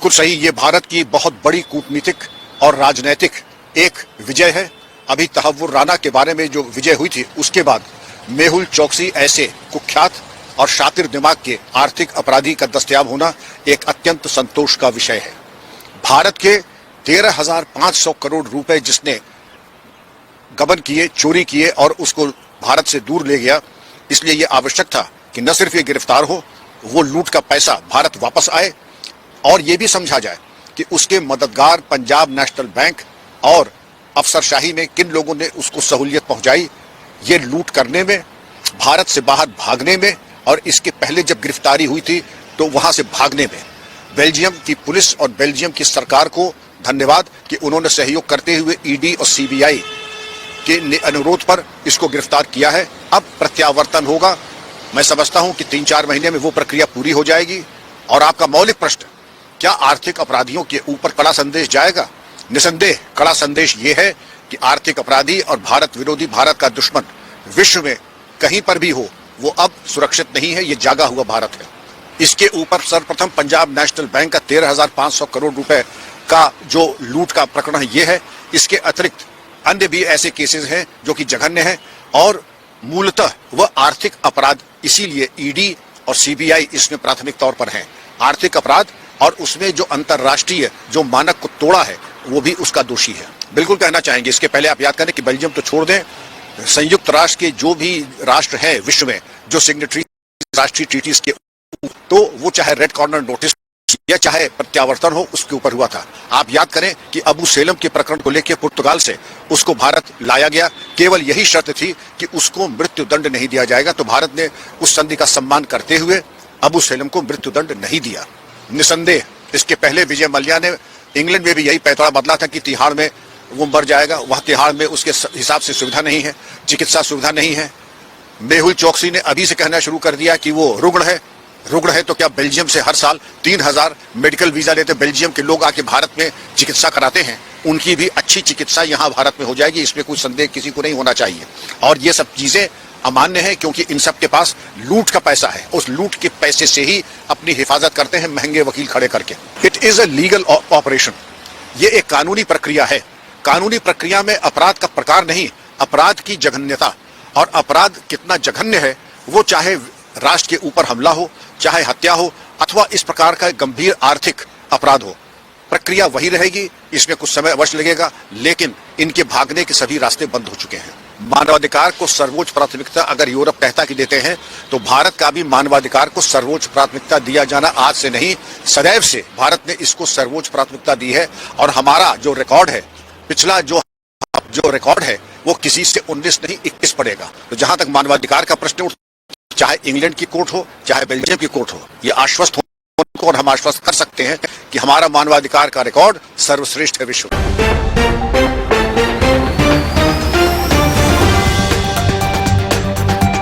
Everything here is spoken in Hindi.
बिल्कुल सही। ये भारत की बहुत बड़ी कूटनीतिक और राजनैतिक एक विजय है। अभी तहव्वुर राना के बारे में जो विजय हुई थी, उसके बाद मेहुल चोकसी ऐसे कुख्यात और शातिर दिमाग के आर्थिक अपराधी का दस्तयाब होना एक अत्यंत संतोष का विषय है। भारत के 13,500 करोड़ रुपए जिसने गबन किए, चोरी किए और उसको भारत से दूर ले गया, इसलिए यह आवश्यक था कि न सिर्फ ये गिरफ्तार हो, वो लूट का पैसा भारत वापस आए और ये भी समझा जाए कि उसके मददगार पंजाब नेशनल बैंक और अफसरशाही में किन लोगों ने उसको सहूलियत पहुंचाई, ये लूट करने में, भारत से बाहर भागने में, और इसके पहले जब गिरफ्तारी हुई थी तो वहां से भागने में। बेल्जियम की पुलिस और बेल्जियम की सरकार को धन्यवाद कि उन्होंने सहयोग करते हुए ईडी और सीबीआई के अनुरोध पर इसको गिरफ्तार किया है। अब प्रत्यावर्तन होगा। मैं समझता हूं कि 3-4 महीने में वो प्रक्रिया पूरी हो जाएगी। और आपका मौलिक प्रश्न, क्या आर्थिक अपराधियों के ऊपर कड़ा संदेश जाएगा? निसंदेह कड़ा संदेश ये है कि आर्थिक अपराधी और भारत विरोधी, भारत का दुश्मन विश्व में कहीं पर भी हो, वो अब सुरक्षित नहीं है। ये जागा हुआ भारत है। इसके ऊपर सर्वप्रथम पंजाब नेशनल बैंक का 13,500 करोड़ रुपए का जो लूट का प्रकरण ये है। इसके अतिरिक्त अन्य भी ऐसे केसेस हैं जो कि जघन्य हैं और मूलतः वह आर्थिक अपराध, इसीलिए ईडी और सीबीआई इसमें प्राथमिक तौर पर हैं। आर्थिक अपराध और उसमें जो अंतर्राष्ट्रीय जो मानक को तोड़ा है, वो भी उसका दोषी है। बिल्कुल कहना चाहेंगे। इसके पहले आप याद करें कि बेल्जियम तो छोड़ दें, संयुक्त राष्ट्र के जो भी राष्ट्र हैं विश्व में जो सिग्नेटरी राष्ट्रीय ट्रीटीज के, तो वो चाहे रेड कॉर्नर नोटिस या चाहे प्रत्यावर्तन हो, उसके ऊपर हुआ था। आप याद करें कि अबू सेलम के प्रकरण को लेकर पुर्तगाल से उसको भारत लाया गया। केवल यही शर्त थी कि उसको मृत्यु दंड नहीं दिया जाएगा, तो भारत ने उस संधि का सम्मान करते हुए अबू सेलम को मृत्यु दंड नहीं दिया। निसंदेह इसके पहले विजय मल्ल्या ने इंग्लैंड में भी यही पैंतरा बदला था कि तिहाड़ में वो मर जाएगा। वह तिहाड़ में उसके हिसाब से सुविधा नहीं है, चिकित्सा सुविधा नहीं है। मेहुल चोकसी ने अभी से कहना शुरू कर दिया कि वो रुग्ण है। रुग्ण है तो क्या बेल्जियम से हर साल 3,000 मेडिकल वीजा लेते बेल्जियम के लोग आके भारत में चिकित्सा कराते हैं, उनकी भी अच्छी चिकित्सा यहाँ भारत में हो जाएगी। इसमें कोई संदेह किसी को नहीं होना चाहिए। और ये सब चीजें अमान्य है क्योंकि इन सब के पास लूट का पैसा है। उस लूट के पैसे से ही अपनी हिफाजत करते हैं, महंगे वकील खड़े करके। It is a legal operation. ये एक कानूनी प्रक्रिया है। कानूनी प्रक्रिया में अपराध का प्रकार नहीं, अपराध की जघन्यता। और अपराध कितना जघन्य है, वो चाहे राष्ट्र के ऊपर हमला हो, चाहे हत्या हो, अथवा इस प्रकार का गंभीर आर्थिक अपराध हो, प्रक्रिया वही रहेगी। इसमें कुछ समय अवश्य लगेगा, लेकिन इनके भागने के सभी रास्ते बंद हो चुके हैं। मानवाधिकार को सर्वोच्च प्राथमिकता अगर यूरोप कहता कि देते हैं, तो भारत का भी मानवाधिकार को सर्वोच्च प्राथमिकता दिया जाना आज से नहीं, सदैव से भारत ने इसको सर्वोच्च प्राथमिकता दी है। और हमारा जो रिकॉर्ड है, पिछला जो रिकॉर्ड है, वो किसी से 19 नहीं 21 पड़ेगा। तो जहां तक मानवाधिकार का प्रश्न, चाहे इंग्लैंड की कोर्ट हो, चाहे बेल्जियम की कोर्ट हो, ये आश्वस्त हो और हम आश्वस्त कर सकते हैं कि हमारा मानवाधिकार का रिकॉर्ड सर्वश्रेष्ठ है विश्व में।